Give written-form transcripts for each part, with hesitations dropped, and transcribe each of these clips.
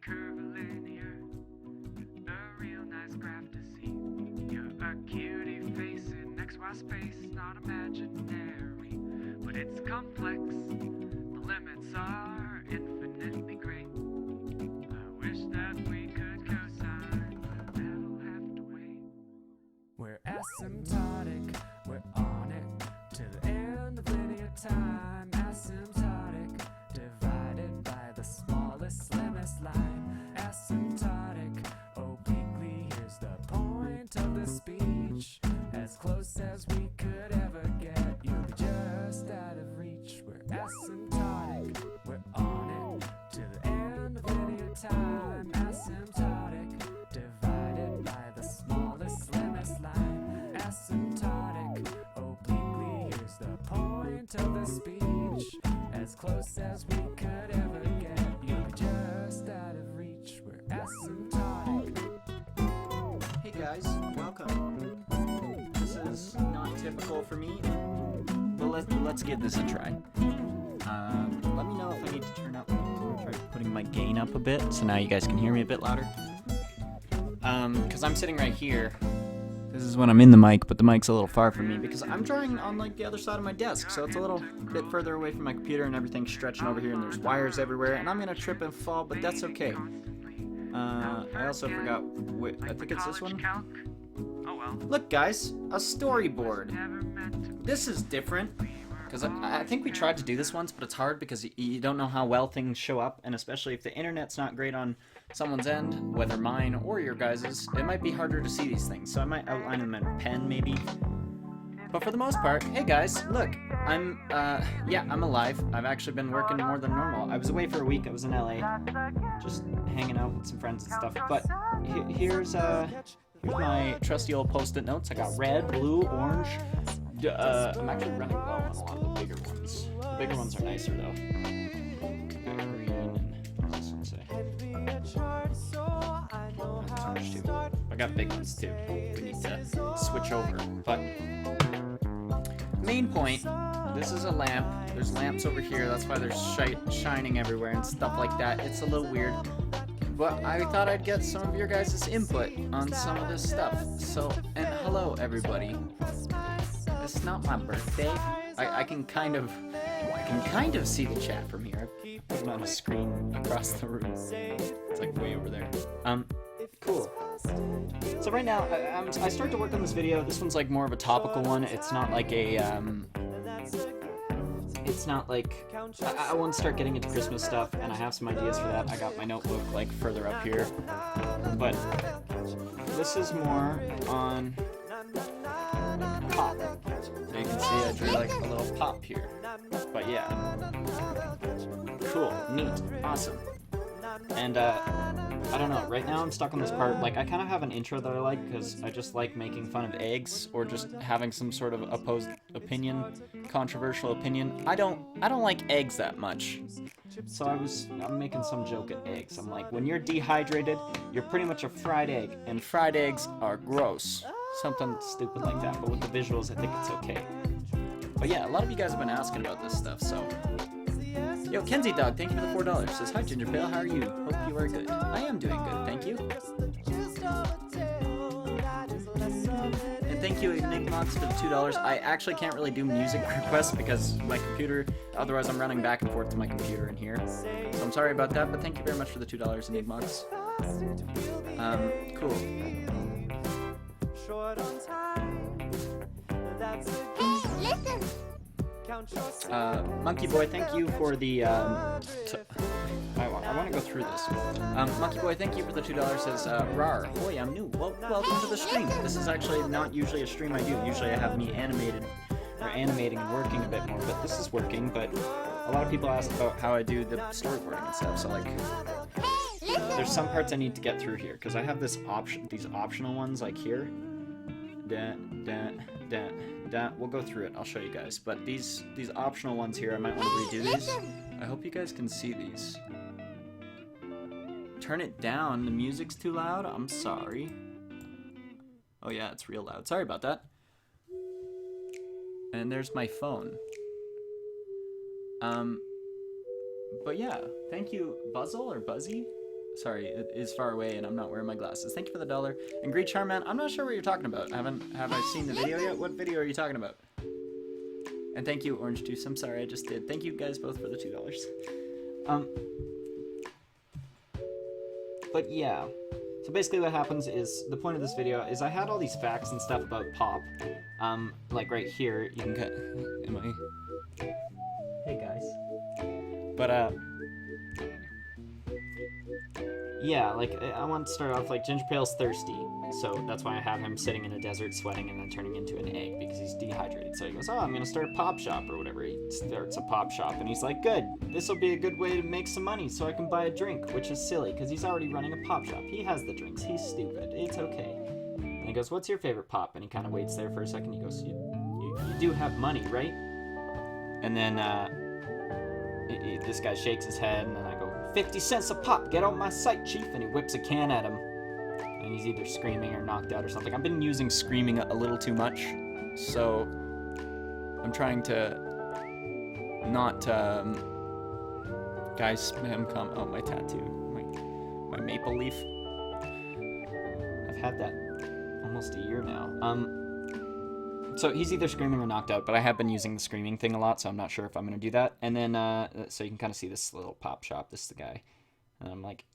curvilinear, a real nice graph to see. You're a cutie face in XY space, not imaginary, but it's complex. The limits are infinitely great. I wish that we could cosine, but that'll have to wait. We're asymptotic, we're on it to the end of linear time. Asymptotic, divided by the smallest, slimmest line. Asymptotic, obliquely, here's the point of the speech. As close as we could ever get, you'll be just out of reach. We're asymptotic, we're on it to the end of linear time. Asymptotic, divided by the smallest, slimmest line. Asymptotic, obliquely, here's the point of the speech. As close as we could ever get, you'll be just out of reach. We're asymptotic. Hey guys, welcome. This is not typical for me, but let's give this a try. Let me know if I need to turn up. I'm gonna try putting my gain up a bit, so now you guys can hear me a bit louder. Because I'm sitting right here. This is when I'm in the mic, but the mic's a little far from me because I'm drawing on like the other side of my desk, so it's a little bit further away from my computer and everything's stretching over here and there's wires everywhere and I'm gonna trip and fall, but that's okay. I also forgot, I think it's this one. Look guys, a storyboard. This is different, because I think we tried to do this once, but it's hard because you don't know how well things show up, and especially if the internet's not great on someone's end, whether mine or your guys's, it might be harder to see these things, so I might outline them in pen maybe. But for the most part, hey guys, look, I'm alive. I've actually been working more than normal. I was away for a week, I was in LA, just hanging out with some friends and stuff, but here's my trusty old post-it notes. I got red, blue, orange. I'm actually running low on a lot of the bigger ones. The bigger ones are nicer though. Got green and what does this one say? Orange too. I got big ones too. We need to switch over. But main point, this is a lamp. There's lamps over here. That's why there's shining everywhere and stuff like that. It's a little weird. But I thought I'd get some of your guys' input on some of this stuff. So, and hello everybody. It's not my birthday. I can kind of see the chat from here. I put it on a screen across the room. It's like way over there. Cool. So right now, I started to work on this video. This one's like more of a topical one. It's not like a, it's not like, I want to start getting into Christmas stuff, and I have some ideas for that. I got my notebook like further up here. But this is more on pop. So you can see I drew like a little pop here. But yeah. Cool, neat, awesome. And I don't know, right now I'm stuck on this part. Like, I kind of have an intro that I like because I just like making fun of eggs or just having some sort of opposed opinion, controversial opinion. I don't like eggs that much. So I'm making some joke at eggs. I'm like, when you're dehydrated, you're pretty much a fried egg, and fried eggs are gross. Something stupid like that, but with the visuals, I think it's okay. But yeah, a lot of you guys have been asking about this stuff, so... Yo, Kenzie Dog, thank you for the $4. Says, hi Ginger Pale, how are you? Hope you are good. I am doing good, thank you. And thank you, Enigmox, for the $2. I actually can't really do music requests because my computer, otherwise I'm running back and forth to my computer in here. So I'm sorry about that, but thank you very much for the $2, Enigmox. Cool. Hey, listen! Monkey Boy, thank you for the, I want to go through this. Monkey Boy, thank you for the $2, says, rar, boy, I'm new. Well, welcome to the stream. This is actually not usually a stream I do. Usually I have me animating and working a bit more, but this is working, but a lot of people ask about how I do the storyboarding and stuff, so like, there's some parts I need to get through here, because I have these optional ones, like here. We'll go through it. I'll show you guys. But these optional ones here, I might want to redo these. I hope you guys can see these. Turn it down. The music's too loud. I'm sorry. Oh yeah, it's real loud. Sorry about that. And there's my phone. But yeah, thank you, Buzzle or Buzzy. Sorry, it is far away and I'm not wearing my glasses. Thank you for the $1. And Great Charman, I'm not sure what you're talking about. Have I seen the video yet? What video are you talking about? And thank you, Orange Juice. I'm sorry, I just did. Thank you guys both for the $2. But yeah. So basically what happens is, the point of this video is I had all these facts and stuff about Pop. Like right here, you can cut... Am I... Hey guys. But, yeah, like, I want to start off, like, Ginger Pale's thirsty, so that's why I have him sitting in a desert sweating and then turning into an egg, because he's dehydrated. So he goes, oh, I'm gonna start a pop shop, or whatever. He starts a pop shop, and he's like, good, this'll be a good way to make some money so I can buy a drink, which is silly, because he's already running a pop shop. He has the drinks. He's stupid. It's okay. And he goes, what's your favorite pop? And he kind of waits there for a second. He goes, you do have money, right? And then, this guy shakes his head, and then I go, 50 cents a pop, get out my sight, chief, and he whips a can at him. And he's either screaming or knocked out or something. I've been using screaming a little too much, so I'm trying to not, guys, spam oh, my tattoo, my maple leaf. I've had that almost a year now. So he's either screaming or knocked out, but I have been using the screaming thing a lot, so I'm not sure if I'm going to do that. And then, so you can kind of see this little pop shop. This is the guy. And I'm like,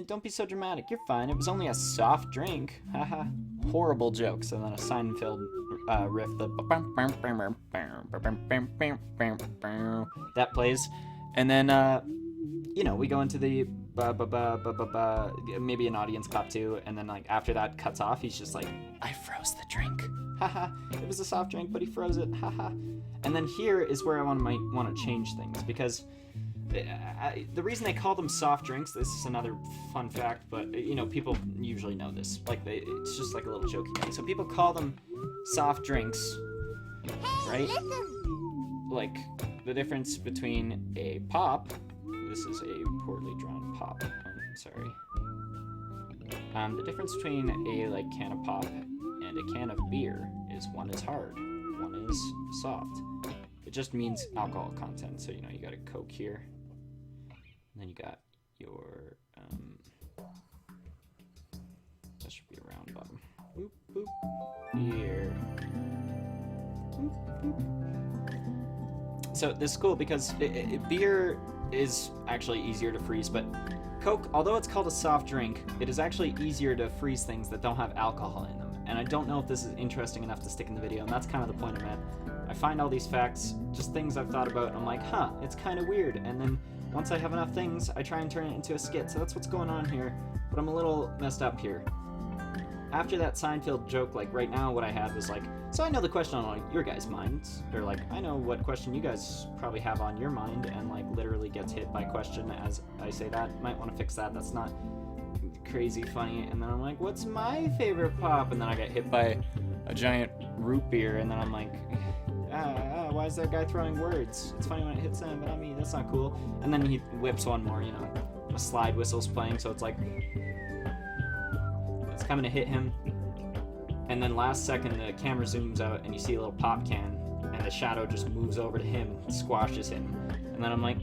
don't be so dramatic. You're fine. It was only a soft drink. Haha. Horrible jokes. And then a Seinfeld riff. That plays. And then, you know, we go into the maybe an audience pop too. And then, like, after that cuts off, he's just like, I froze the drink. Haha, it was a soft drink, but he froze it. Haha. And then here is where I might want to change things, because the reason they call them soft drinks, this is another fun fact, but you know, people usually know this. Like, it's just like a little jokey thing. So people call them soft drinks, right? Like, the difference between a pop, this is a poorly drawn pop, sorry. The difference between a, like, can of pop and a can of beer is one is hard, one is soft. It just means alcohol content. So, you know, you got a Coke here, and then you got your, that should be a round bottom. Boop, boop, here. Boop, boop. So this is cool because beer is actually easier to freeze, but Coke, although it's called a soft drink, it is actually easier to freeze things that don't have alcohol in them. And I don't know if this is interesting enough to stick in the video, and that's kind of the point I'm at. I find all these facts, just things I've thought about, and I'm like, huh, it's kind of weird. And then once I have enough things, I try and turn it into a skit. So that's what's going on here, but I'm a little messed up here. After that Seinfeld joke, like right now what I had was like, so I know the question on your guys' minds, or like, I know what question you guys probably have on your mind, and like literally gets hit by question as I say that. Might want to fix that, that's not crazy funny. And then I'm like, what's my favorite pop? And then I get hit by a giant root beer, and then I'm like, why is that guy throwing words? It's funny when it hits him, but not me, that's not cool. And then he whips one more, you know, a slide whistle's playing, so it's like, it's coming to hit him. And then last second, the camera zooms out, and you see a little pop can, and the shadow just moves over to him, squashes him. And then I'm like,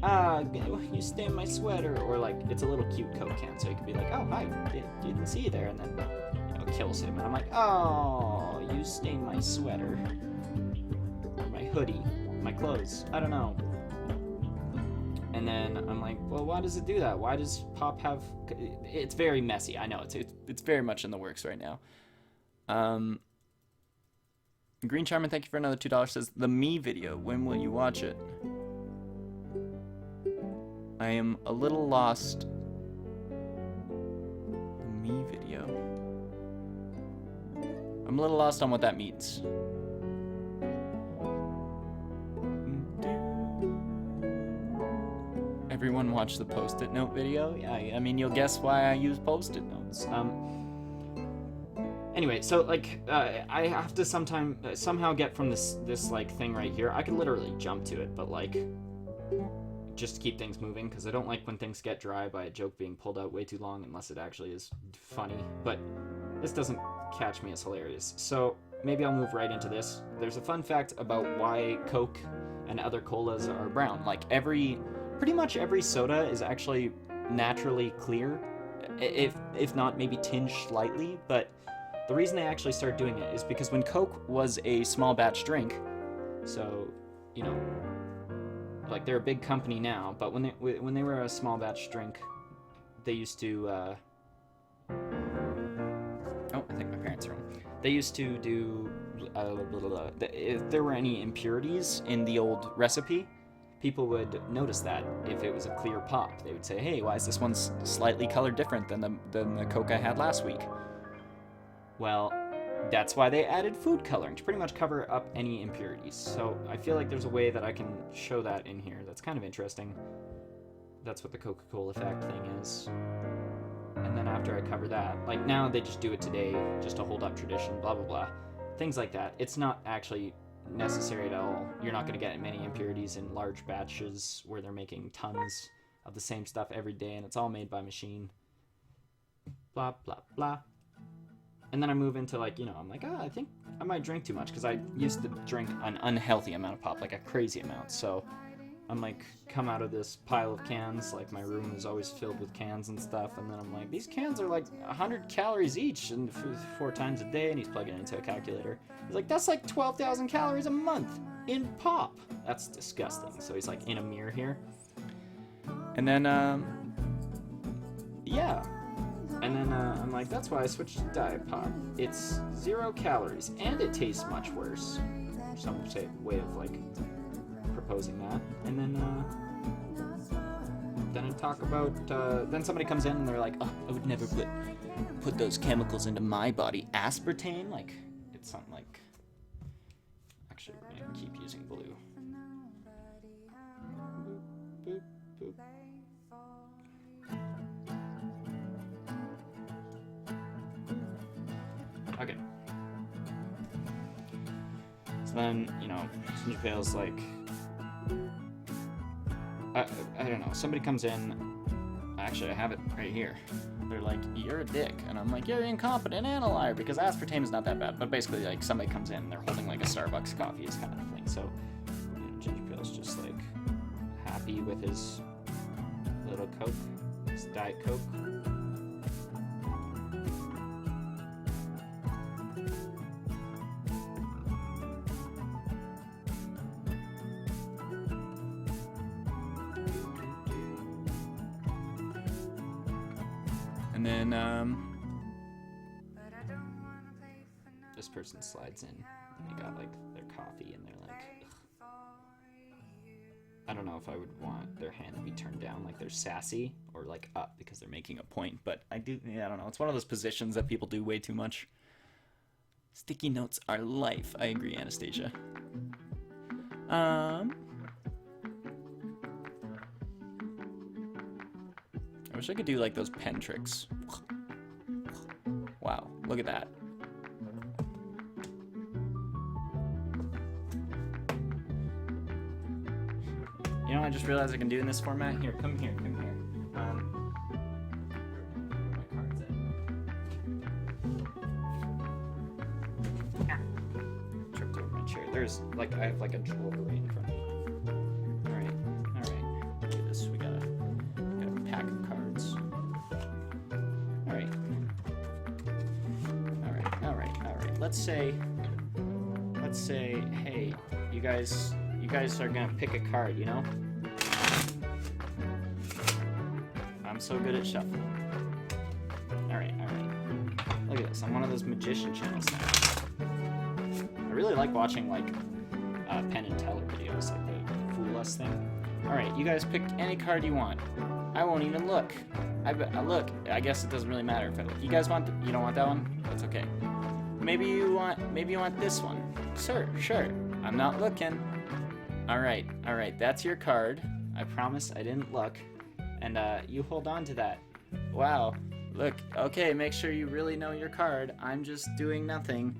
you stained my sweater. Or like, it's a little cute Coke can, so you could be like, oh, hi, didn't see you there. And then, you know, kills him. And I'm like, oh, you stained my sweater. Or my hoodie, my clothes, I don't know. And then I'm like, well, why does it do that? Why does Pop have... It's very messy, I know. It's very much in the works right now. Green Charmin, thank you for another $2, says, the Me video, when will you watch it? I am a little lost. The Me video. I'm a little lost on what that means. Everyone watch the Post-it note video? Yeah, I mean, you'll guess why I use Post-it notes. Anyway, so like, I have to somehow get from this like thing right here. I could literally jump to it, but like, just to keep things moving, because I don't like when things get dry by a joke being pulled out way too long, unless it actually is funny. But this doesn't catch me as hilarious. So maybe I'll move right into this. There's a fun fact about why Coke and other colas are brown. Like pretty much every soda is actually naturally clear, if not maybe tinged slightly. But the reason they actually started doing it is because when Coke was a small batch drink, so, you know, like they're a big company now, but when they were a small batch drink, they used to, oh, I think my parents are home. They used to do, if there were any impurities in the old recipe, people would notice that if it was a clear pop. They would say, hey, why is this one slightly colored different than the Coke I had last week? Well, that's why they added food coloring, to pretty much cover up any impurities. So I feel like there's a way that I can show that in here. That's kind of interesting. That's what the Coca-Cola effect thing is. And then after I cover that, like now they just do it today just to hold up tradition, blah, blah, blah. Things like that. It's not actually necessary at all. You're not going to get many impurities in large batches where they're making tons of the same stuff every day and it's all made by machine. Blah, blah, blah. And then I move into like, you know, I'm like, I think I might drink too much because I used to drink an unhealthy amount of pop, like a crazy amount. So I'm like, come out of this pile of cans, like my room is always filled with cans and stuff, and then I'm like, these cans are like 100 calories each, and 4 times a day, and he's plugging it into a calculator. He's like, that's like 12,000 calories a month in pop. That's disgusting. So he's like in a mirror here. And then, yeah. And then I'm like, that's why I switched to Diet Pop. It's 0 calories, and it tastes much worse. Some say way of like proposing that. And then I talk about, then somebody comes in and they're like, oh, I would never put those chemicals into my body. Aspartame? Like, it's something like, actually, we're gonna keep using blue. Boop, boop, boop. Okay. So then, you know, Ginger Pale's like, I don't know, somebody comes in, actually I have it right here. They're like, you're a dick. And I'm like, you're incompetent and a liar, because aspartame is not that bad. But basically, like, somebody comes in and they're holding like a Starbucks coffee is kind of thing. So, you know, Ginger Pale's just like happy with his little Coke, his Diet Coke. And then, this person slides in, and they got, like, their coffee, and they're like, ugh. I don't know if I would want their hand to be turned down, like they're sassy, or, like, up, because they're making a point, but I don't know, it's one of those positions that people do way too much. Sticky notes are life. I agree, Anastasia. I wish I could do like those pen tricks. Wow, look at that. You know, I just realized I can do in this format. Here, come here. Where my cards at? Tripped over my chair. There's like, I have like a drawer right in front of me. Alright. Do this. We got a pack of cards. Alright. Let's say, hey, you guys are gonna pick a card, you know? I'm so good at shuffling. Alright. Look at this, I'm one of those magician channels now. I really like watching, like, Penn and Teller videos, like the Fool Us thing. Alright, you guys pick any card you want. I won't even look. Look, I guess it doesn't really matter if I look. You guys want, you don't want that one? That's okay. Maybe you want this one. Sure. I'm not looking. Alright, that's your card. I promise I didn't look. And, you hold on to that. Wow. Look, okay, make sure you really know your card. I'm just doing nothing.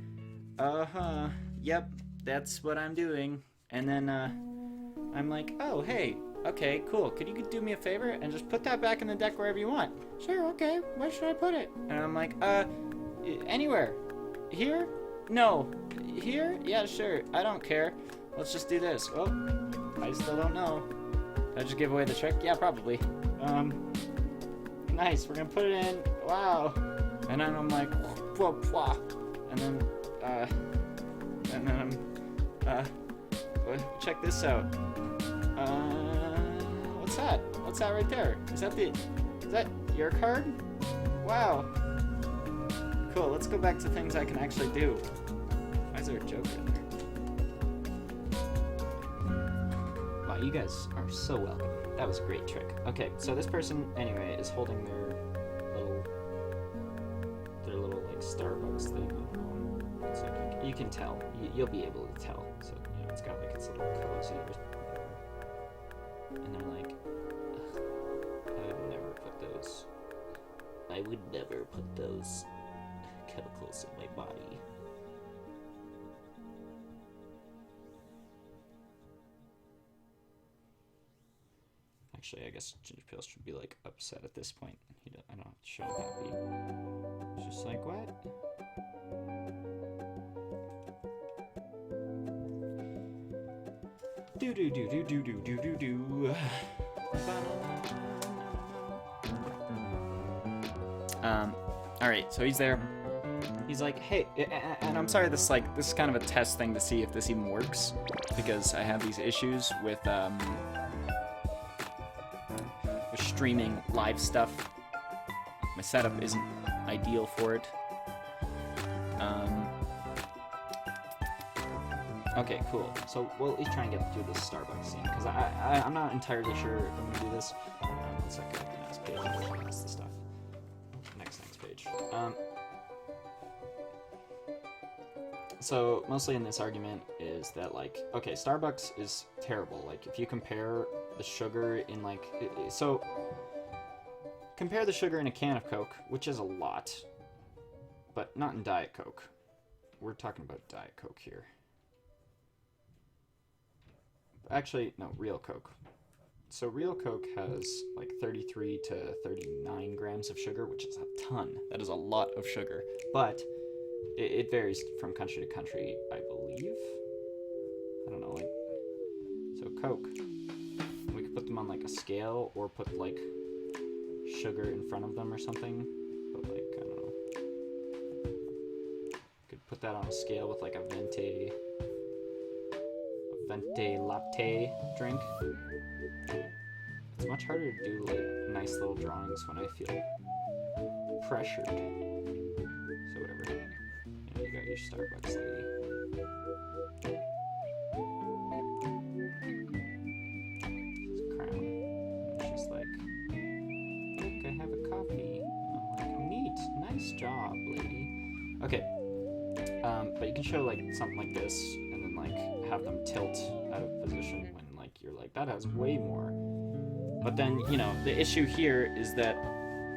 Uh-huh. Yep, that's what I'm doing. And then, I'm like, oh, hey, okay, cool. Could you do me a favor and just put that back in the deck wherever you want? Sure, okay. Where should I put it? And I'm like, anywhere. Here? No. Here? Yeah, sure. I don't care. Let's just do this. Oh, I still don't know. Did I just give away the trick? Yeah, probably. nice, we're gonna put it in, wow. And then I'm like, whoa, whoa. And then I'm, check this out. What's that? What's that right there? Is that your card? Wow. Cool, let's go back to things I can actually do. Why is there a joke in there? Wow, you guys are so welcome. That was a great trick. Okay, so this person, anyway, is holding their little like Starbucks thing. So you can tell. You'll be able to tell. So, you know, it's got like its little cozy or whatever. And they're like, I would never put those chemicals in my body. Actually, I guess Ginger Pale should be like upset at this point. I don't have to show him happy. It's just like, what? Do do do do do do do do do. All right, so he's there. He's like, hey, and I'm sorry, this is kind of a test thing to see if this even works, because I have these issues with streaming live stuff. My setup isn't ideal for it. Okay, cool. So we'll at least try and get through this Starbucks scene, because I'm not entirely sure if I'm gonna do this. One second, the next page. That's the stuff. Next page. So mostly in this argument is that, like, okay, Starbucks is terrible. Like, if you compare the sugar in, like, so compare the sugar in a can of Coke, which is a lot, but not in Diet Coke. We're talking about Diet Coke here. Actually, no, real Coke. So real Coke has like 33 to 39 grams of sugar, which is a ton. That is a lot of sugar. But it varies from country to country, I believe. I don't know, like, so Coke, we could put them on like a scale or put like sugar in front of them or something. But like, I don't know. Could put that on a scale with like a venti latte drink. It's much harder to do like nice little drawings when I feel pressured. So whatever. You know, you got your Starbucks lady. This is Crown. And she's like, look, I have a coffee. And I'm like, neat, nice job, lady. Okay. But you can show like something like this and then like have them tilt out of position when like you're like, that has way more. But then, you know, the issue here is that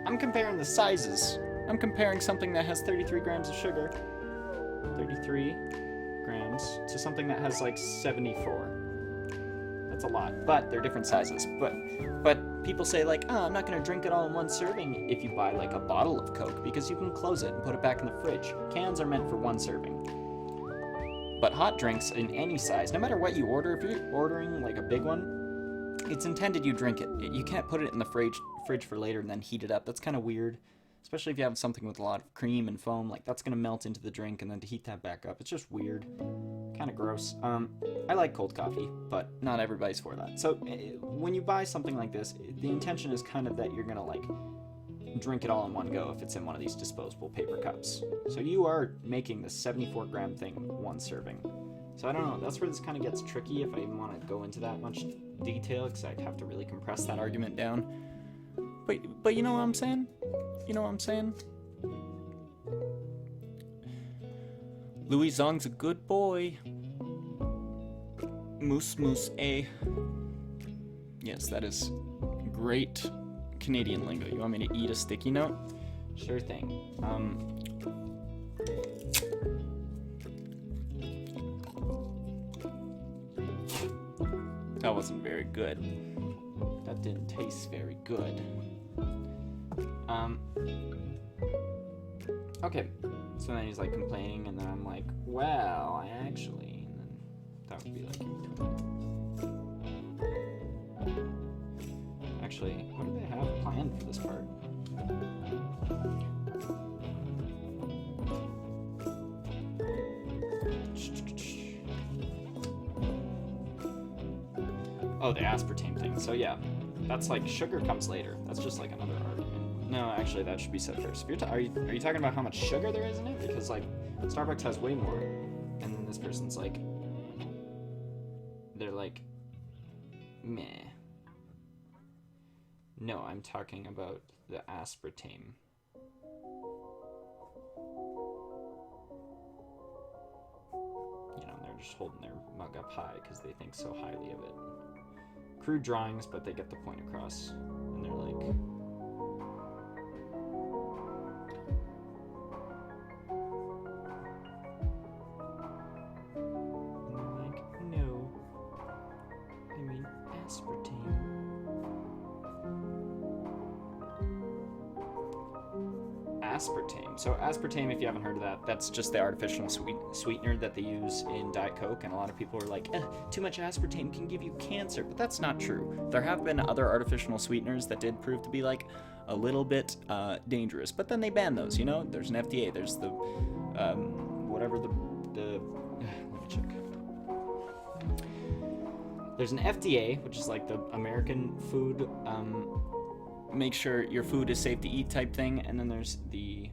I'm comparing the sizes. I'm comparing something that has 33 grams of sugar, 33 grams, to something that has like 74. That's a lot, but they're different sizes. But people say like, oh, I'm not gonna drink it all in one serving if you buy like a bottle of Coke, because you can close it and put it back in the fridge. Cans are meant for one serving. But hot drinks in any size, no matter what you order, if you're ordering like a big one, it's intended you drink it. You can't put it in the fridge for later and then heat it up. That's kind of weird, especially if you have something with a lot of cream and foam. Like, that's gonna melt into the drink, and then to heat that back up, it's just weird, kind of gross. I like cold coffee, but not everybody's for that. So when you buy something like this, the intention is kind of that you're gonna like drink it all in one go if it's in one of these disposable paper cups. So you are making the 74 gram thing one serving. So I don't know, that's where this kind of gets tricky if I even want to go into that much detail, because I'd have to really compress that argument down. But you know what I'm saying? You know what I'm saying? Louis Zong's a good boy. Moose moose a. Yes, that is great Canadian lingo. You want me to eat a sticky note? Sure thing. That wasn't very good. That didn't taste very good. Okay. So then he's like complaining, and then I'm like, well, I actually, and then that would be like, actually, what do they have planned for this part? Oh, the aspartame thing. So yeah, that's like sugar comes later. That's just like another argument. No, actually, that should be said first. If you're are you talking about how much sugar there is in it? Because like Starbucks has way more, and then this person's like, they're like, meh. No, I'm talking about the aspartame. You know, they're just holding their mug up high because they think so highly of it. Crude drawings, but they get the point across. And they're like... no. I mean aspartame. Aspartame. So aspartame, if you haven't heard of that, that's just the artificial sweetener that they use in Diet Coke, and a lot of people are like, too much aspartame can give you cancer, but that's not true. There have been other artificial sweeteners that did prove to be like a little bit dangerous, but then they ban those, you know? There's an FDA, there's the, whatever the let me check. There's an FDA, which is like the American food, make sure your food is safe to eat type thing, and then there's the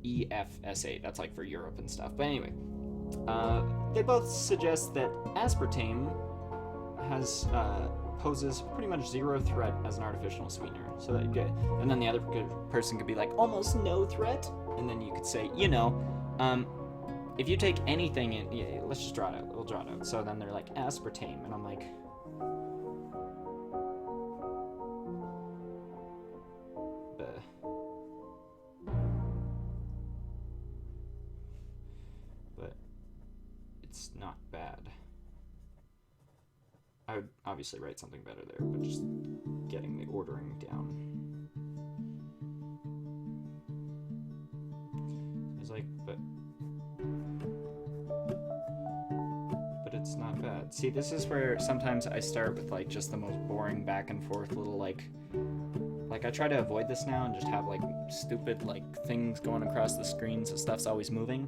EFSA, that's like for Europe and stuff. But anyway, they both suggest that aspartame has poses pretty much zero threat as an artificial sweetener. So that you get, and then the other person could be like almost no threat, and then you could say, you know, if you take anything in, yeah, let's just draw it out. We'll draw it out. So then they're like aspartame, and I'm like. Not bad. I would obviously write something better there, but just getting the ordering down. It's like, but it's not bad. See, this is where sometimes I start with like just the most boring back and forth little like I try to avoid this now and just have like stupid like things going across the screen so stuff's always moving.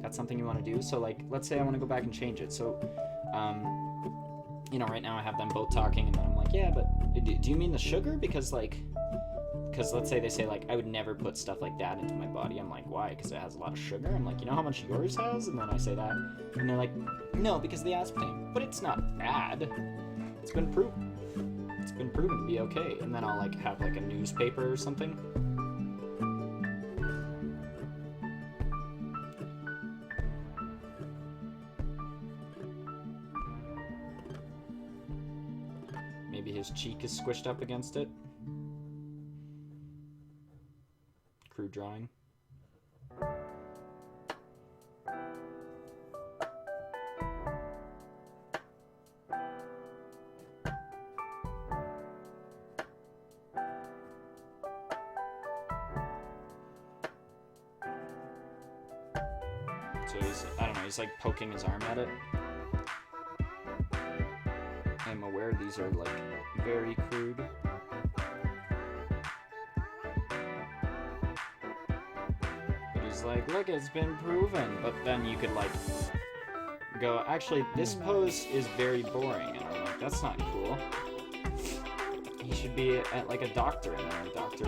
That's something you want to do. So like, let's say I want to go back and change it. So, you know, right now I have them both talking, and then I'm like, yeah, but do you mean the sugar? Because let's say they say like, I would never put stuff like that into my body. I'm like, why? Because it has a lot of sugar. I'm like, you know how much yours has? And then I say that, and they're like, no, because of the aspartame. But it's not bad. It's been proven. It's been proven to be okay. And then I'll like have like a newspaper or something. Maybe his cheek is squished up against it. Crude drawing. So he's, I don't know, he's like poking his arm at it. I'm aware these are like very crude. But he's like, look, it's been proven. But then you could like go, actually, this pose is very boring. And I'm like, that's not cool. He should be at like a doctor, and then a doctor,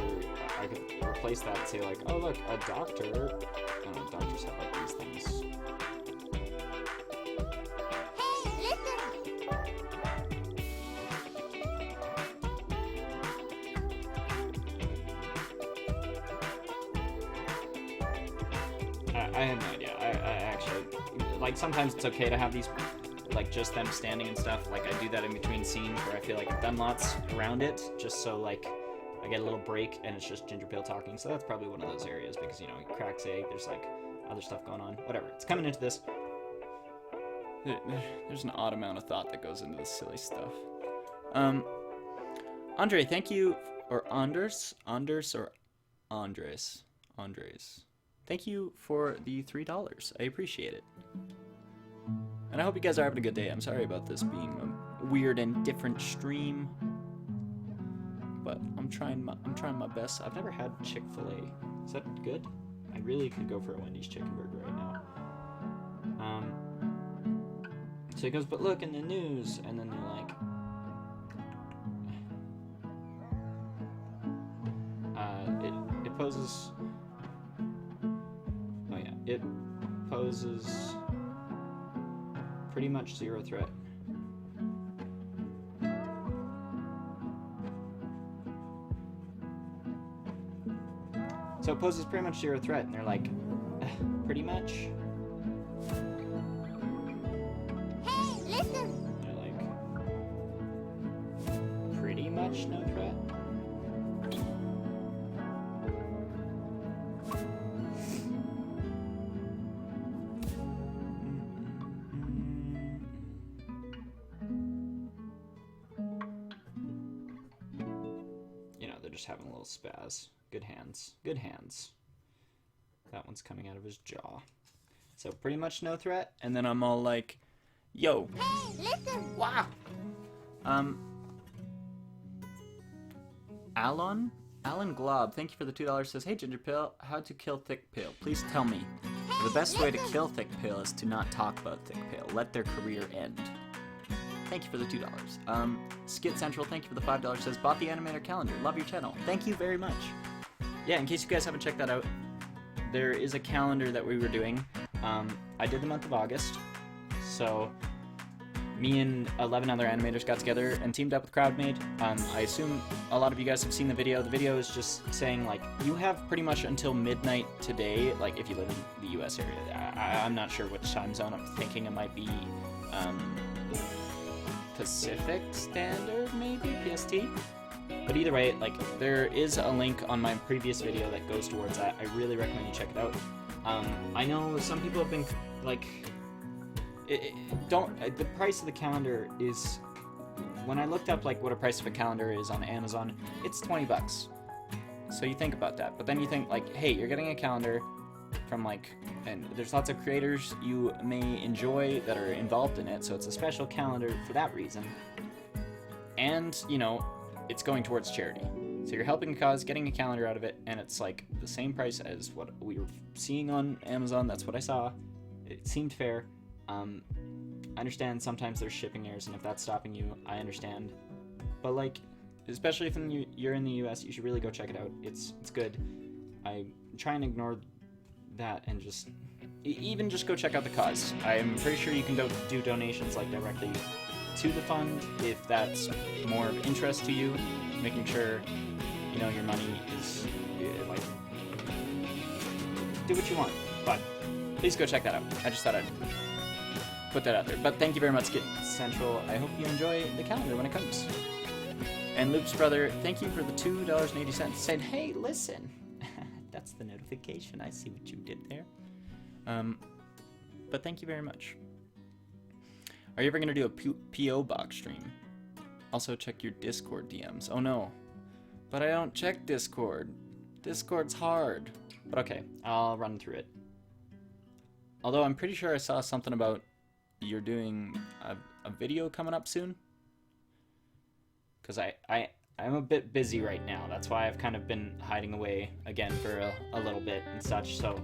I could replace that and say like, oh look, a doctor. I don't know, doctors have like these things. I have no idea. I actually, like, sometimes it's okay to have these, like, just them standing and stuff. Like, I do that in between scenes where I feel like I've done lots around it, just so, like, I get a little break and it's just Ginger Pale talking. So that's probably one of those areas because, you know, he cracks egg, there's, like, other stuff going on. Whatever. It's coming into this. There's an odd amount of thought that goes into this silly stuff. Andre, thank you, or Anders or Andres? Thank you for the $3. I appreciate it. And I hope you guys are having a good day. I'm sorry about this being a weird and different stream, but I'm trying my best. I've never had Chick-fil-A. Is that good? I really could go for a Wendy's chicken burger right now. So he goes, but look in the news, and then they're like, it poses. Oh yeah, it poses pretty much zero threat. So it poses pretty much zero threat, and they're like, pretty much. Hey, listen! They're like, pretty much no threat. You know, they're just having a little spaz. Good hands. Good hands. That one's coming out of his jaw. So pretty much no threat. And then I'm all like, yo. Hey, listen! Wow. Alan Glob, thank you for the $2. Says, hey Ginger Pill, how to kill Thick Pill? Please tell me. The best way to kill Thick Pill is to not talk about Thick Pill. Let their career end. Thank you for the $2. Skit Central, thank you for the $5. Says, bought the animator calendar. Love your channel. Thank you very much. Yeah, in case you guys haven't checked that out, there is a calendar that we were doing. I did the month of August. So me and 11 other animators got together and teamed up with CrowdMade. I assume a lot of you guys have seen the video. The video is just saying, like, you have pretty much until midnight today, like, if you live in the US area. I'm not sure which time zone. I'm thinking it might be Pacific Standard, maybe? PST? But either way, like, there is a link on my previous video that goes towards that. I really recommend you check it out. I know some people have been, like, the price of the calendar is, when I looked up, like, what a price of a calendar is on Amazon, it's 20 bucks. So you think about that. But then you think, like, hey, you're getting a calendar from, like, and there's lots of creators you may enjoy that are involved in it, so it's a special calendar for that reason. And, you know, it's going towards charity. So you're helping a cause, getting a calendar out of it, and it's like the same price as what we were seeing on Amazon. That's what I saw. It seemed fair. I understand sometimes there's shipping errors, and if that's stopping you, I understand. But, like, especially if you're in the US, you should really go check it out. It's good. I try and ignore that and just even just go check out the cause. I'm pretty sure you can do donations, like, directly to the fund if that's more of interest to you, making sure, you know, your money is, like, do what you want. But please go check that out. I just thought I'd put that out there. But thank you very much, Skit Central. I hope you enjoy the calendar when it comes. And Loop's brother, thank you for the $2.80. Said, hey, listen. That's the notification. I see what you did there. But thank you very much. Are you ever going to do a P.O. box stream? Also check your Discord DMs. Oh no. But I don't check Discord. Discord's hard. But okay, I'll run through it. Although I'm pretty sure I saw something about you're doing a video coming up soon. Because I'm a bit busy right now. That's why I've kind of been hiding away again for a little bit and such. So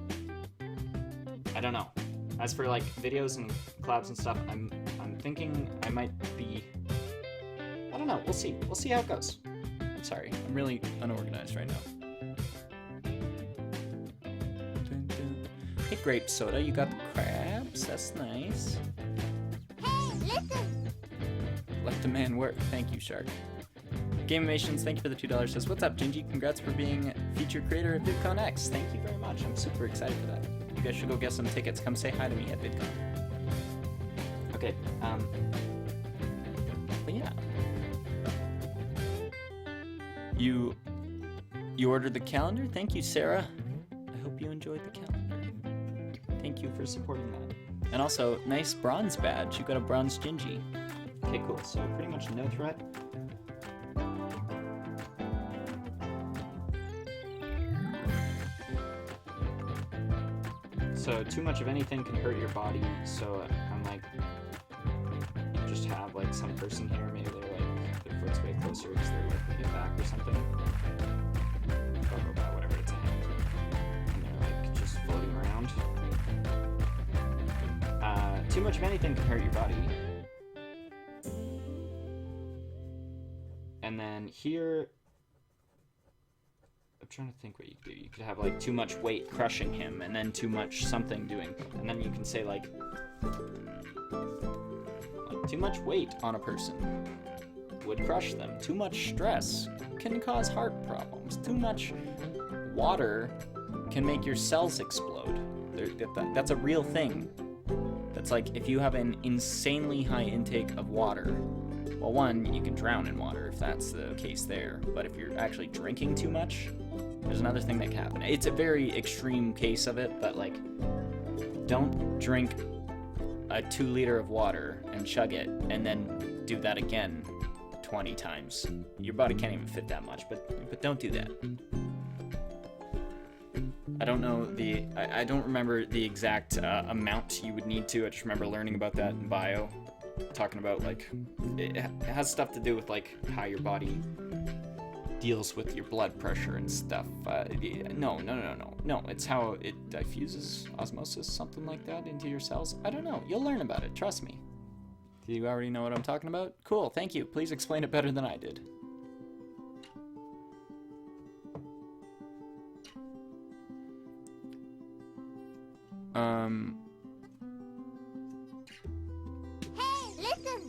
I don't know. As for, like, videos and collabs and stuff, I'm thinking I might be, I don't know, we'll see. We'll see how it goes. I'm sorry, I'm really unorganized right now. Hey, Grape Soda, you got the crabs? That's nice. Hey, listen! Let the man work. Thank you, Shark. Gamemations, thank you for the $2. Says, what's up, Gingy? Congrats for being featured creator at VidCon X. Thank you very much. I'm super excited for that. You guys should go get some tickets. Come say hi to me at VidCon. Okay, but yeah. You ordered the calendar? Thank you, Sarah. I hope you enjoyed the calendar. Thank you for supporting that. And also, nice bronze badge. You got a bronze Gingy. Okay, cool. So pretty much no threat. So too much of anything can hurt your body, so I'm like, just have, like, some person here, maybe they're, like, good for it to get closer because they're like to get back or something. Or robot, whatever, it's a hand. And they're like just floating around. Too much of anything can hurt your body. And then here, I'm trying to think what you could do. You could have like too much weight crushing him, and then too much something doing, and then you can say like too much weight on a person would crush them. Too much stress can cause heart problems. Too much water can make your cells explode. That's a real thing. That's like if you have an insanely high intake of water, well, one, you can drown in water if that's the case there, but if you're actually drinking too much, there's another thing that can happen. It's a very extreme case of it, but like, don't drink a 2 liter of water and chug it and then do that again 20 times. Your body can't even fit that much, but don't do that. I don't know I don't remember the exact amount you would need to. I just remember learning about that in bio, talking about like it has stuff to do with like how your body deals with your blood pressure and stuff. No, it's how it diffuses osmosis, something like that, into your cells. I don't know, you'll learn about it, trust me. Do you already know what I'm talking about? Cool, thank you. Please explain it better than I did. Hey, listen.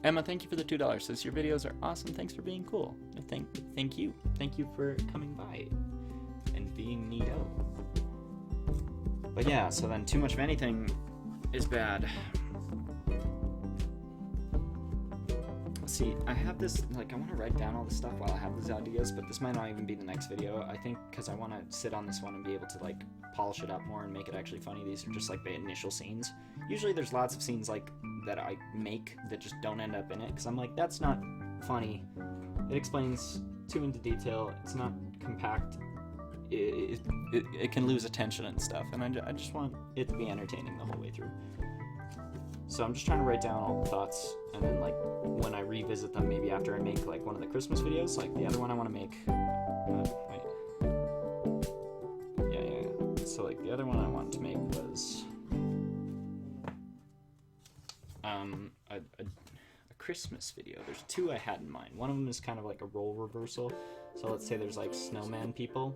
Emma, thank you for the $2. Says your videos are awesome. Thanks for being cool. Thank you. Thank you for coming by and being neato. But yeah, so then too much of anything is bad. See, I have this, like, I want to write down all this stuff while I have these ideas, but this might not even be the next video, I think, because I want to sit on this one and be able to, like, polish it up more and make it actually funny. These are just, like, the initial scenes. Usually there's lots of scenes, like, that I make that just don't end up in it, because I'm like, that's not funny. It explains too into detail, it's not compact, it can lose attention and stuff, and I just want it to be entertaining the whole way through. So I'm just trying to write down all the thoughts, and then like when I revisit them, maybe after I make like one of the Christmas videos, like the other one I want to make. Yeah. So like the other one I wanted to make was a Christmas video. There's 2 I had in mind. One of them is kind of like a role reversal. So let's say there's like snowman people.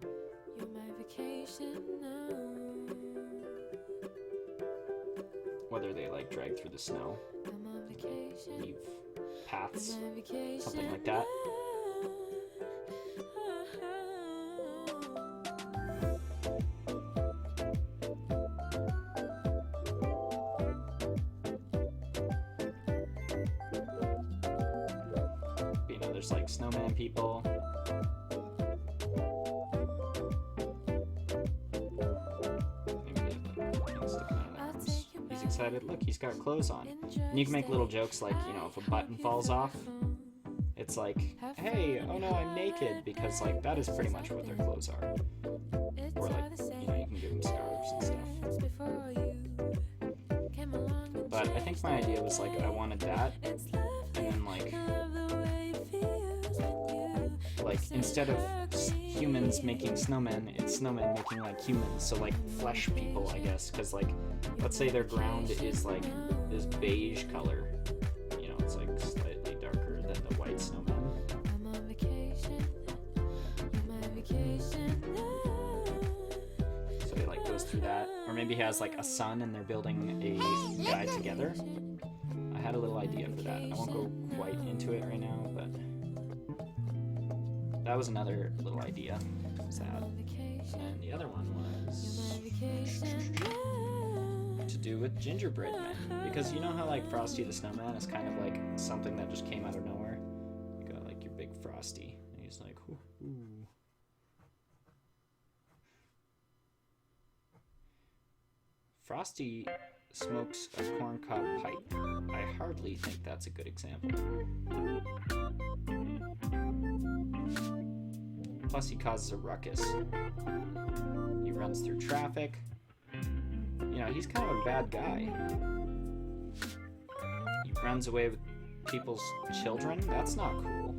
You're my vacation now. Whether they like drag through the snow, I'm on vacation. leave paths, My vacation something like that. You know, there's like snowman people. Excited. Look, he's got clothes on. And you can make little jokes like, you know, if a button falls off, it's like, hey, oh no, I'm naked, because like that is pretty much what their clothes are. Or like, you know, you can give them scarves and stuff. But I think my idea was like I wanted that, and then like instead of humans making snowmen, it's snowmen making like humans, so like flesh people, I guess, because like let's say their ground is like this beige color, you know, it's like slightly darker than the white snowman. I'm on vacation. You're my vacation now. So he like goes through that, or maybe he has like a son and they're building a guy together. I had a little idea for that. I won't go quite into it right now, but that was another little idea. Sad. And the other one was to do with gingerbread men, because you know how like Frosty the Snowman is kind of like something that just came out of nowhere. You got like your big Frosty, and he's like, ooh, ooh. Frosty smokes a corncob pipe. I hardly think that's a good example. Plus he causes a ruckus. He runs through traffic. You know, he's kind of a bad guy. He runs away with people's children? That's not cool.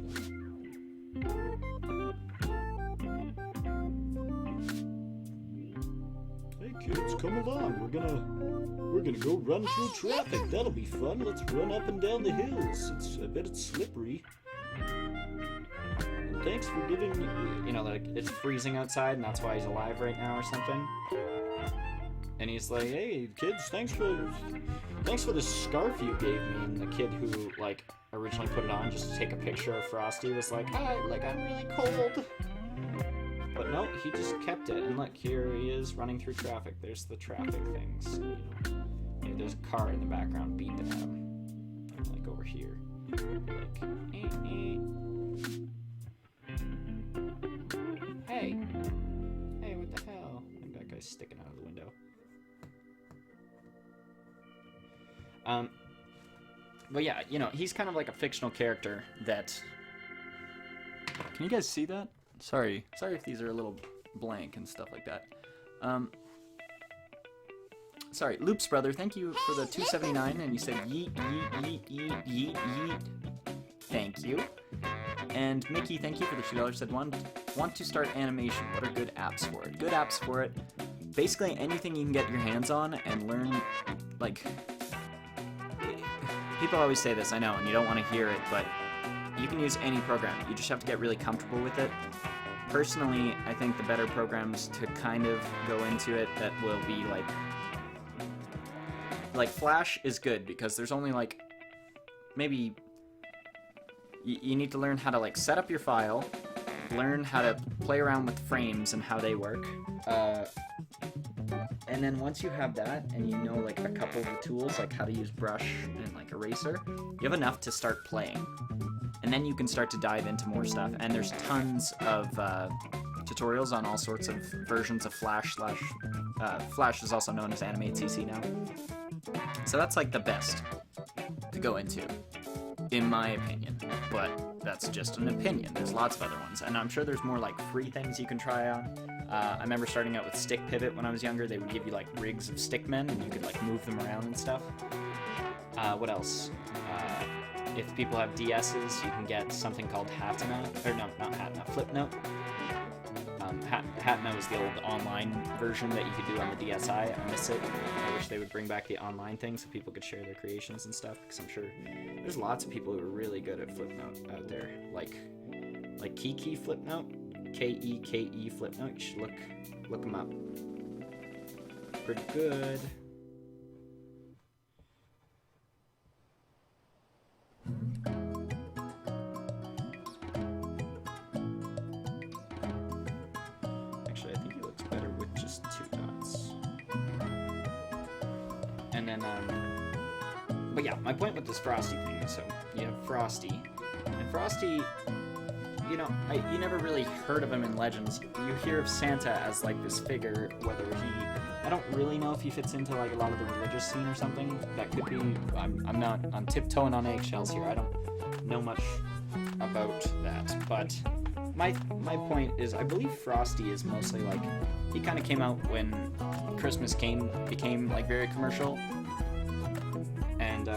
Hey kids, come along. We're gonna go run through traffic. That'll be fun. Let's run up and down the hills. I bet it's slippery. And thanks for giving me. You know, like it's freezing outside, and that's why he's alive right now, or something. And he's like, "Hey kids, thanks for the scarf you gave me." And the kid who like originally put it on just to take a picture of Frosty was like, "Hi, like I'm really cold." But no, he just kept it. And look, here he is running through traffic. There's the traffic things. You know, maybe there's a car in the background beeping at him. Like over here. Like, Hey. Hey, what the hell? I think that guy's sticking out of the window. But yeah, you know, he's kind of like a fictional character that... Can you guys see that? Sorry if these are a little blank and stuff like that. Sorry, Loops brother, thank you for the 279, and you said yeet, yeet, yeet, yeet, yeet, yeet. Thank you. And Mickey, thank you for the $2. Said, want to start animation. What are good apps for it? Good apps for it. Basically anything you can get your hands on and learn, like... People always say this, I know, and you don't want to hear it, but you can use any program. You just have to get really comfortable with it. Personally, I think the better programs to kind of go into it that will be like Flash is good because there's only like maybe you need to learn how to like set up your file, learn how to play around with frames and how they work. And then once you have that and you know like a couple of the tools, like how to use brush and like eraser, you have enough to start playing. And then you can start to dive into more stuff. And there's tons of tutorials on all sorts of versions of Flash. Flash is also known as Animate CC now. So that's like the best to go into, in my opinion. But that's just an opinion. There's lots of other ones. And I'm sure there's more like free things you can try on. I remember starting out with Stick Pivot when I was younger. They would give you like rigs of stickmen and you could like move them around and stuff. What else? If people have DSs, you can get something called Hatna, or no, not Hatna, Flipnote. Hatna was the old online version that you could do on the DSi. I miss it. I wish they would bring back the online thing so people could share their creations and stuff, because I'm sure there's lots of people who are really good at Flipnote out there. Like Keke Flipnote, Keke Flipnote. You should look them up. Pretty good. Actually, I think he looks better with just 2 dots. And then, but yeah, my point with this Frosty thing is, so you have Frosty, and Frosty, you know, you never really heard of him in Legends. You hear of Santa as like this figure, whether I don't really know if he fits into like a lot of the religious scene or something. That could be, I'm tiptoeing on eggshells here. I don't know much about that, but my point is I believe Frosty is mostly like, he kind of came out when Christmas became like very commercial, and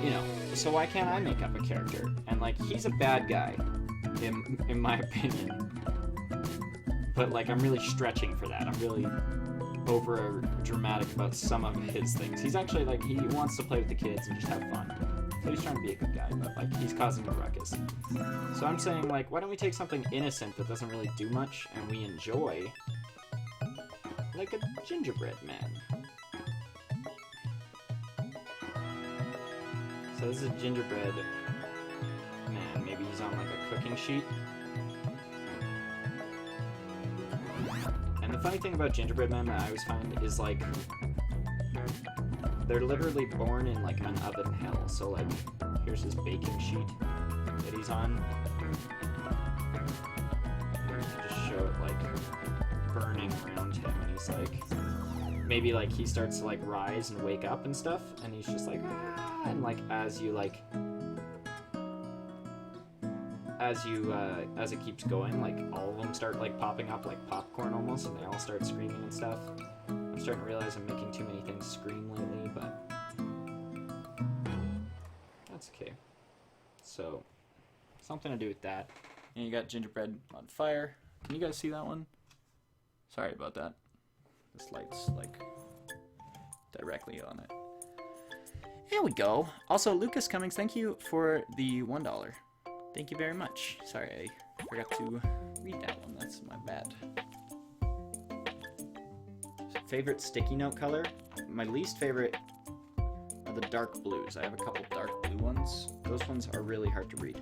you know, so why can't I make up a character? And like, he's a bad guy in my opinion, but like I'm really stretching for that. I'm really over dramatic about some of his things. He's actually like, he wants to play with the kids and just have fun. So he's trying to be a good guy, but like he's causing a ruckus. So I'm saying like, why don't we take something innocent that doesn't really do much and we enjoy, like a gingerbread man. So this is a gingerbread man. Maybe he's on like a cooking sheet. And the funny thing about gingerbread men that I always find is like, they're literally born in like an oven hell. So like, here's his baking sheet that he's on. Just show it like burning around him, and he's like, maybe like he starts to like rise and wake up and stuff, and he's just like, ah, and like as it keeps going, like all of them start like popping up like popcorn almost, and they all start screaming and stuff. I'm starting to realize I'm making too many things scream lately, but That's okay. So, something to do with that. And you got gingerbread on fire. Can you guys see that one? Sorry about that. This light's like directly on it. There we go. Also, Lucas Cummings, thank you for the $1. Thank you very much. Sorry, I forgot to read that one. That's my bad. Favorite sticky note color? My least favorite are the dark blues. I have a couple dark blue ones. Those ones are really hard to read.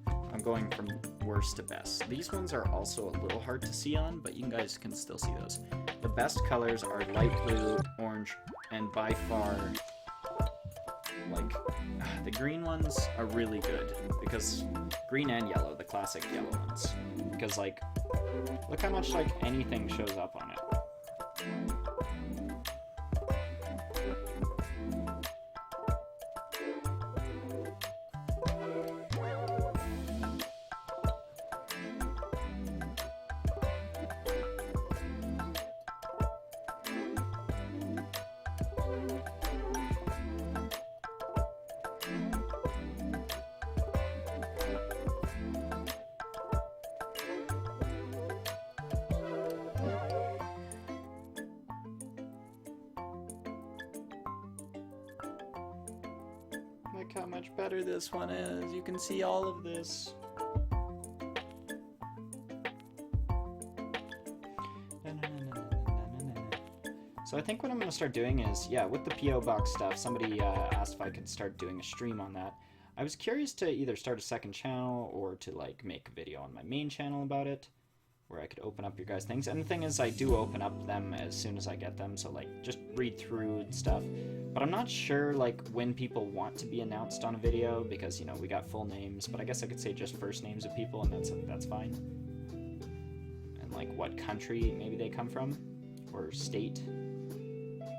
I'm going from worst to best. These ones are also a little hard to see on, but you guys can still see those. The best colors are light blue, orange, and by far, like, the green ones are really good, because green and yellow, the classic yellow ones, because, like, look how much, like, anything shows up on it. Look how much better this one is. You can see all of this. So I think what I'm going to start doing is, yeah, with the P.O. Box stuff, somebody asked if I could start doing a stream on that. I was curious to either start a second channel or to, like, make a video on my main channel about it, where I could open up your guys' things. And the thing is, I do open up them as soon as I get them, so, like, just read through and stuff. But I'm not sure, like, when people want to be announced on a video, because, you know, we got full names, but I guess I could say just first names of people, and that's fine. And, like, what country maybe they come from, or state.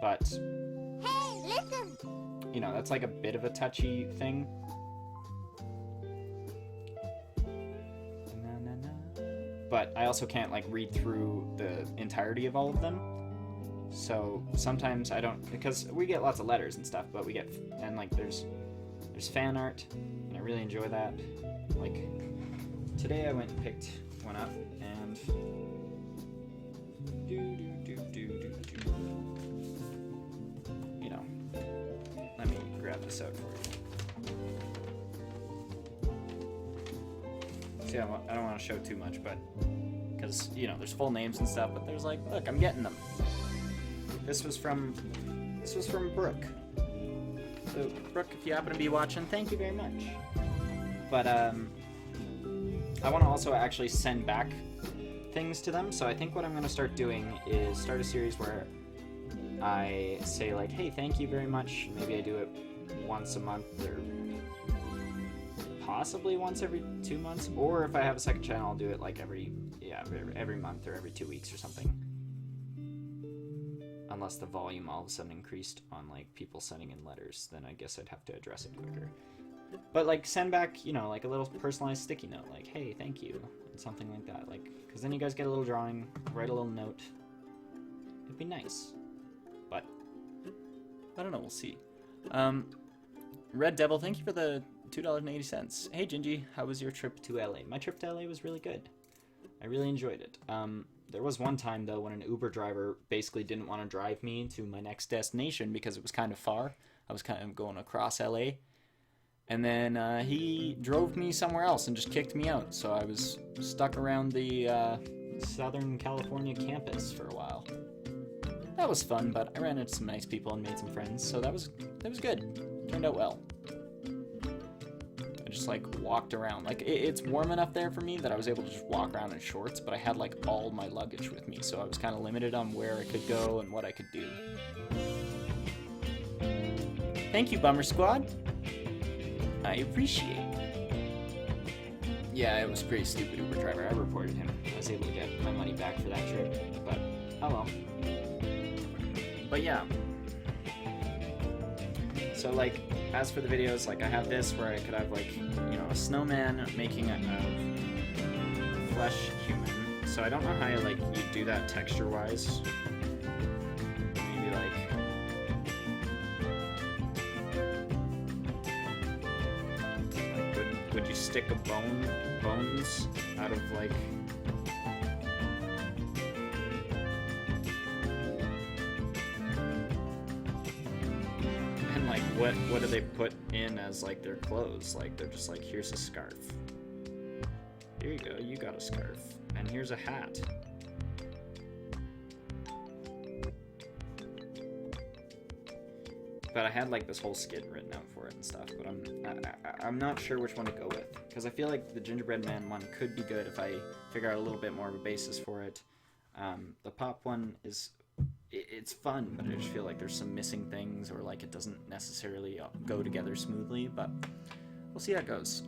But, Hey, listen! you know, that's, like, a bit of a touchy thing. But I also can't, like, read through the entirety of all of them. So sometimes I don't, because we get lots of letters and stuff, but we get, and like there's fan art, and I really enjoy that. Like today I went and picked one up, and you know, let me grab this out for you. See, I don't want to show too much, but because you know there's full names and stuff, but there's like, look, I'm getting them. This was from Brooke. So Brooke, if you happen to be watching, thank you very much. But I want to also actually send back things to them. So I think what I'm going to start doing is start a series where I say like, hey, thank you very much. Maybe I do it once a month or possibly once every 2 months. Or if I have a second channel, I'll do it like every month or every 2 weeks or something. Unless the volume all of a sudden increased on like people sending in letters, then I guess I'd have to address it quicker. But like send back, you know, like a little personalized sticky note, like, hey, thank you, and something like that. Like, because then you guys get a little drawing, write a little note. It'd be nice. But I don't know, we'll see. Red Devil, thank you for the $2.80. Hey Gingy, how was your trip to LA? My trip to LA was really good. I really enjoyed it. There was one time, though, when an Uber driver basically didn't want to drive me to my next destination because it was kind of far. I was kind of going across LA. And then he drove me somewhere else and just kicked me out. So I was stuck around the Southern California campus for a while. That was fun, but I ran into some nice people and made some friends. So that was good. Turned out well. Just like walked around. Like it's warm enough there for me that I was able to just walk around in shorts, but I had like all my luggage with me, so I was kind of limited on where I could go and what I could do. Thank you, Bummer Squad. I appreciate it. Yeah, it was a pretty stupid Uber driver. I reported him. I was able to get my money back for that trip, but oh well. But yeah. So like, as for the videos, like I have this where I could have like, you know, a snowman making a flesh human. So I don't know how you do that texture-wise. Maybe like, you stick a bones out of like. And like, what do they put in as like their clothes? Like they're just like, here's a scarf. Here you go, you got a scarf, and here's a hat. But I had like this whole skit written out for it and stuff, but I'm not sure which one to go with, because I feel like the gingerbread man one could be good if I figure out a little bit more of a basis for it. The pop one it's fun, but I just feel like there's some missing things, or like it doesn't necessarily go together smoothly, but we'll see how it goes.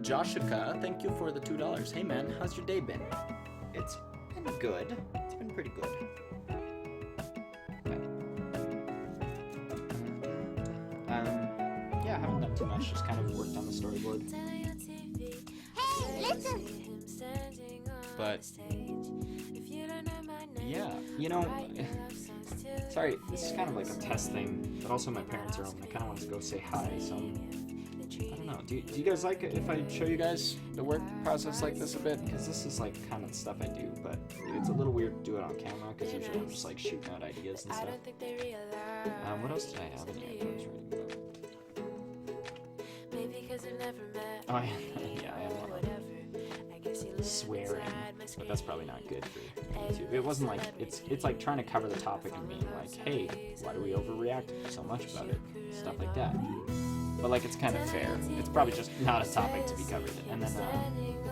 Joshika, thank you for the $2. Hey man, how's your day been? It's been good. It's been pretty good. Yeah, I haven't done too much. Just kind of worked on the storyboard. Hey, listen. But yeah, you know, sorry, this is kind of like a test thing, but also my parents are home. I kind of want to go say hi, so. I don't know. Do you guys like it if I show you guys the work process like this a bit? Because this is like kind of the stuff I do, but it's a little weird to do it on camera because usually I'm just like shooting out ideas and stuff. What else did I have in here that I was writing about? Oh yeah, I have one. Swearing, but that's probably not good for YouTube. It wasn't like it's like trying to cover the topic and being like, hey, why do we overreact so much about it? Stuff like that. But like it's kind of fair. It's probably just not a topic to be covered. And then I don't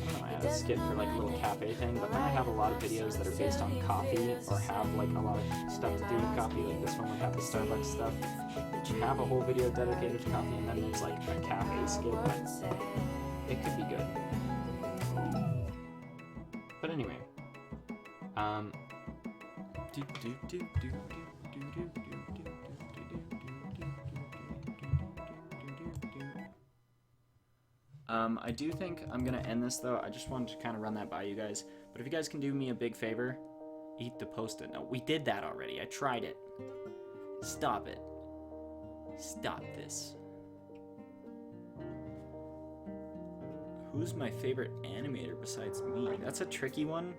know, I had a skit for like a little cafe thing, but then I have a lot of videos that are based on coffee or have like a lot of stuff to do with coffee. Like this one would have the Starbucks stuff. You have a whole video dedicated to coffee, and then there's like a cafe skit. It could be good. But anyway, I do think I'm gonna end this though. I just wanted to kind of run that by you guys. But if you guys can do me a big favor, eat the Post-it. No, we did that already. I tried it. Stop it. Stop this. Who's my favorite animator besides me? That's a tricky one.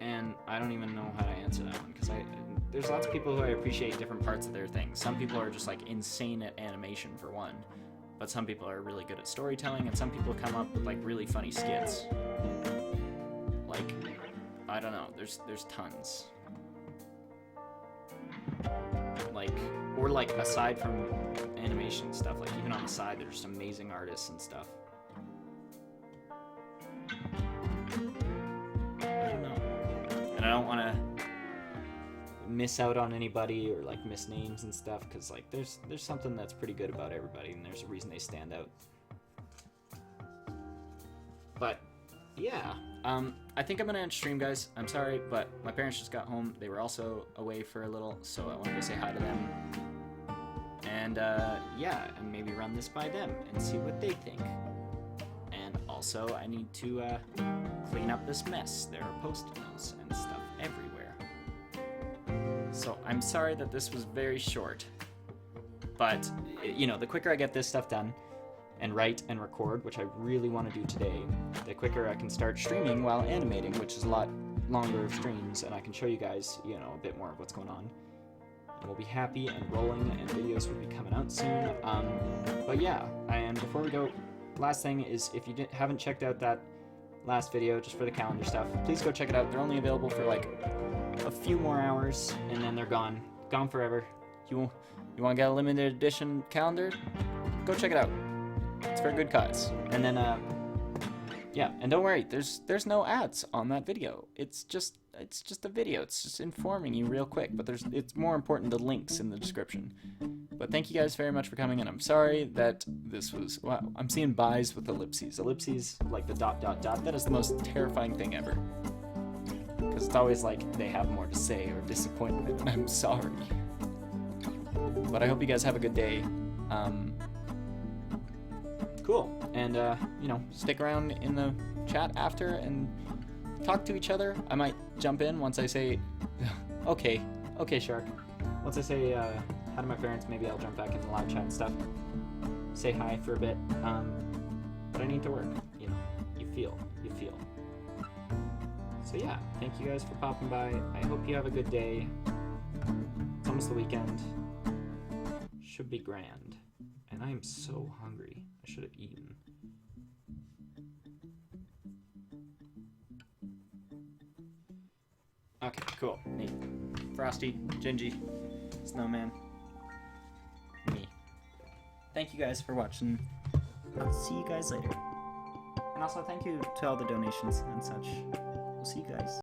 And I don't even know how to answer that one, because there's lots of people who I appreciate different parts of their thing. Some people are just like insane at animation for one, but some people are really good at storytelling, and some people come up with like really funny skits. Like, I don't know, there's tons. Like, or like aside from animation stuff, like even on the side there's just amazing artists and stuff. I don't know. And I don't want to miss out on anybody or like miss names and stuff, because like there's something that's pretty good about everybody, and there's a reason they stand out. But yeah, I think I'm gonna end stream, guys. I'm sorry, but my parents just got home. They were also away for a little, so I want to go say hi to them. And yeah, and maybe run this by them and see what they think. And also, I need to clean up this mess. There are Post-it notes and stuff everywhere. So I'm sorry that this was very short, but you know, the quicker I get this stuff done and write and record, which I really want to do today, the quicker I can start streaming while animating, which is a lot longer streams, and I can show you guys, you know, a bit more of what's going on. And we'll be happy and rolling, and videos will be coming out soon. But yeah, and before we go, last thing is, if you haven't checked out that last video just for the calendar stuff, please go check it out. They're only available for like a few more hours, and then they're gone forever. You want to get a limited edition calendar? Go check it out. It's for a good cause. And then yeah, and don't worry, there's no ads on that video. It's just a video. It's just informing you real quick, but it's more important, the links in the description. But thank you guys very much for coming, and I'm sorry that this was, wow, I'm seeing buys with ellipses. Ellipses, like the ... that is the most terrifying thing ever. Because it's always like they have more to say or disappointment, and I'm sorry. But I hope you guys have a good day. Cool. And, you know, stick around in the chat after, and talk to each other. I might jump in once I say, okay, Shark. Once I say hi to my parents, maybe I'll jump back in the live chat and stuff. Say hi for a bit. But I need to work. You know, you feel. So yeah, thank you guys for popping by. I hope you have a good day. It's almost the weekend. Should be grand. And I am so hungry. I should have eaten. Okay, cool. Neat. Frosty, Gingy, Snowman, me. Thank you guys for watching. I'll see you guys later. And also thank you to all the donations and such. We'll see you guys.